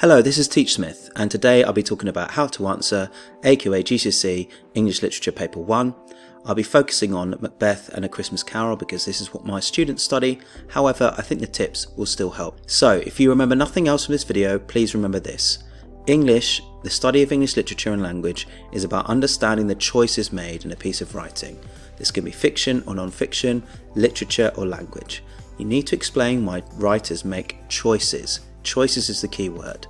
Hello, this is Teach Smith, and today I'll be talking about how to answer AQA GCSE English Literature Paper 1. I'll be focusing on Macbeth and A Christmas Carol because this is what my students study. However, I think the tips will still help. So, if you remember nothing else from this video, please remember this. English, the study of English literature and language, is about understanding the choices made in a piece of writing. This can be fiction or non-fiction, literature or language. You need to explain why writers make choices. Choices is the key word.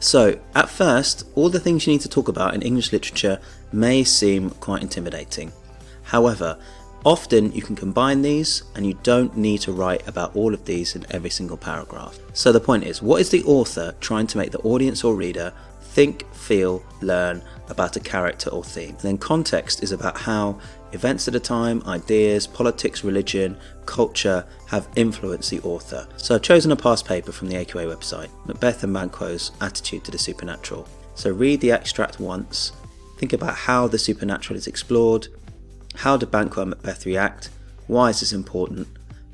So, at first, all the things you need to talk about in English literature may seem quite intimidating. However, often you can combine these and you don't need to write about all of these in every single paragraph. So the point is, what is the author trying to make the audience or reader think, feel, learn about a character or theme? And then context is about how events at a time, ideas, politics, religion, culture have influenced the author. So I've chosen a past paper from the AQA website, Macbeth and Banquo's Attitude to the Supernatural. So read the extract once, think about how the supernatural is explored, how do Banquo and Macbeth react, why is this important,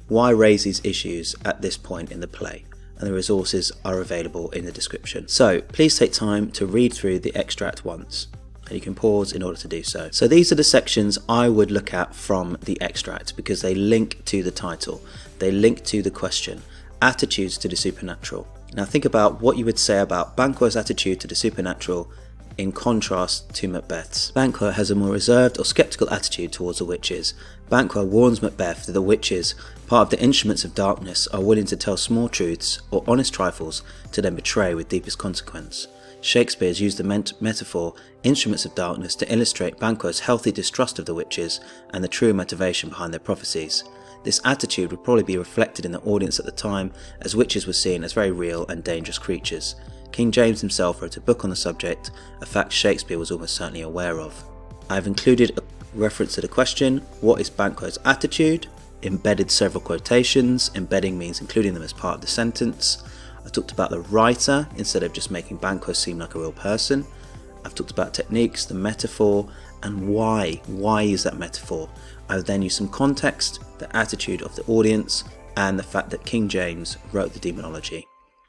why raise these issues at this point in the play, and the resources are available in the description. So please take time to read through the extract once. And you can pause in order to do so. So these are the sections I would look at from the extract because they link to the title. They link to the question, attitudes to the supernatural. Now think about what you would say about Banquo's attitude to the supernatural in contrast to Macbeth's. Banquo has a more reserved or sceptical attitude towards the witches. Banquo warns Macbeth that the witches, part of the instruments of darkness, are willing to tell small truths or honest trifles to then betray with deepest consequence. Shakespeare has used the metaphor instruments of darkness to illustrate Banquo's healthy distrust of the witches and the true motivation behind their prophecies. This attitude would probably be reflected in the audience at the time, as witches were seen as very real and dangerous creatures. King James himself wrote a book on the subject, a fact Shakespeare was almost certainly aware of. I've included a reference to the question, what is Banquo's attitude? Embedded several quotations, embedding means including them as part of the sentence. I talked about the writer instead of just making Banquo seem like a real person. I've talked about techniques, the metaphor, and why. Why is that metaphor? I've then used some context, the attitude of the audience, and the fact that King James wrote the demonology.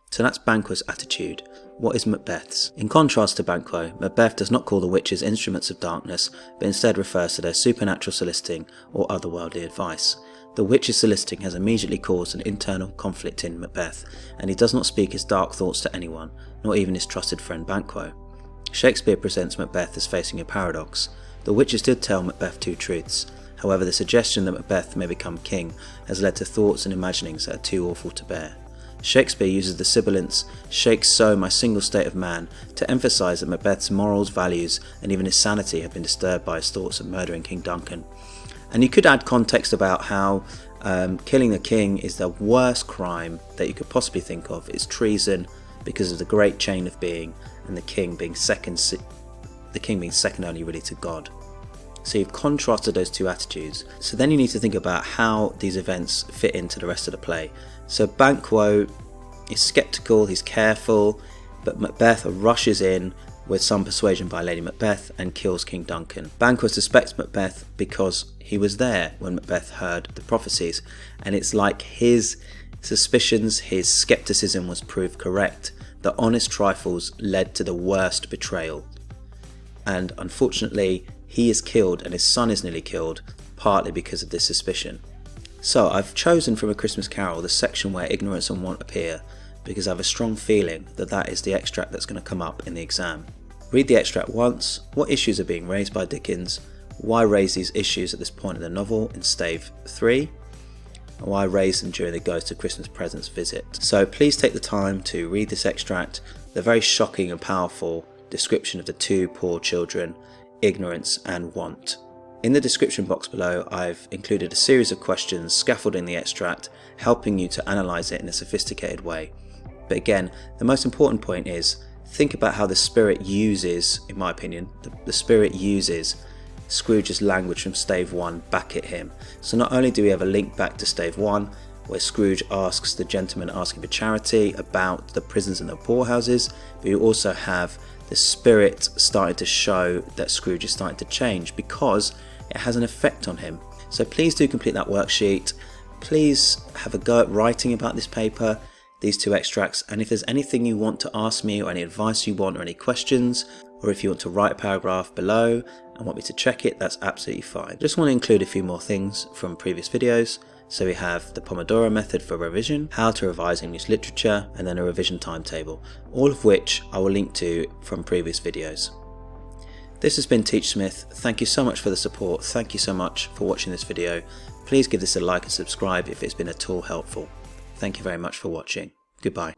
So that's Banquo's attitude. What is Macbeth's? In contrast to Banquo, Macbeth does not call the witches instruments of darkness, but instead refers to their supernatural soliciting or otherworldly advice. The witch's soliciting has immediately caused an internal conflict in Macbeth, and he does not speak his dark thoughts to anyone, not even his trusted friend Banquo. Shakespeare presents Macbeth as facing a paradox. The witches did tell Macbeth two truths. However, the suggestion that Macbeth may become king has led to thoughts and imaginings that are too awful to bear. Shakespeare uses the sibilants, "shakes so my single state of man," to emphasise that Macbeth's morals, values, and even his sanity have been disturbed by his thoughts of murdering King Duncan. And you could add context about how killing the king is the worst crime that you could possibly think of. It's treason because of the great chain of being, and the king being second only really to God. So you've contrasted those two attitudes. So then you need to think about how these events fit into the rest of the play. So Banquo is sceptical, he's careful, but Macbeth rushes in with some persuasion by Lady Macbeth and kills King Duncan. Banquo suspects Macbeth because he was there when Macbeth heard the prophecies, and it's like his suspicions, his scepticism was proved correct. The honest trifles led to the worst betrayal. And unfortunately, he is killed and his son is nearly killed, partly because of this suspicion. So I've chosen from A Christmas Carol the section where ignorance and want appear, because I have a strong feeling that that is the extract that's going to come up in the exam. Read the extract once, what issues are being raised by Dickens, why raise these issues at this point in the novel in stave 3, and why raise them during the Ghost of Christmas Presents visit. So please take the time to read this extract, the very shocking and powerful description of the two poor children, ignorance and want. In the description box below, I've included a series of questions scaffolding the extract, helping you to analyse it in a sophisticated way. But again, the most important point is, think about how the Spirit uses, in my opinion, the Spirit uses Scrooge's language from stave 1 back at him. So not only do we have a link back to stave 1, where Scrooge asks the gentleman asking for charity about the prisons and the poorhouses, but you also have the Spirit starting to show that Scrooge is starting to change because it has an effect on him. So please do complete that worksheet. Please have a go at writing about this paper. these 2 extracts, and if there's anything you want to ask me or any advice you want or any questions, or if you want to write a paragraph below and want me to check it, that's absolutely fine. Just want to include a few more things from previous videos. So we have the Pomodoro method for revision, how to revise English literature, and then a revision timetable, all of which I will link to from previous videos. This has been Teach Smith. Thank you so much for the support. Thank you so much for watching this video. Please give this a like and subscribe if it's been at all helpful. Thank you very much for watching. Goodbye.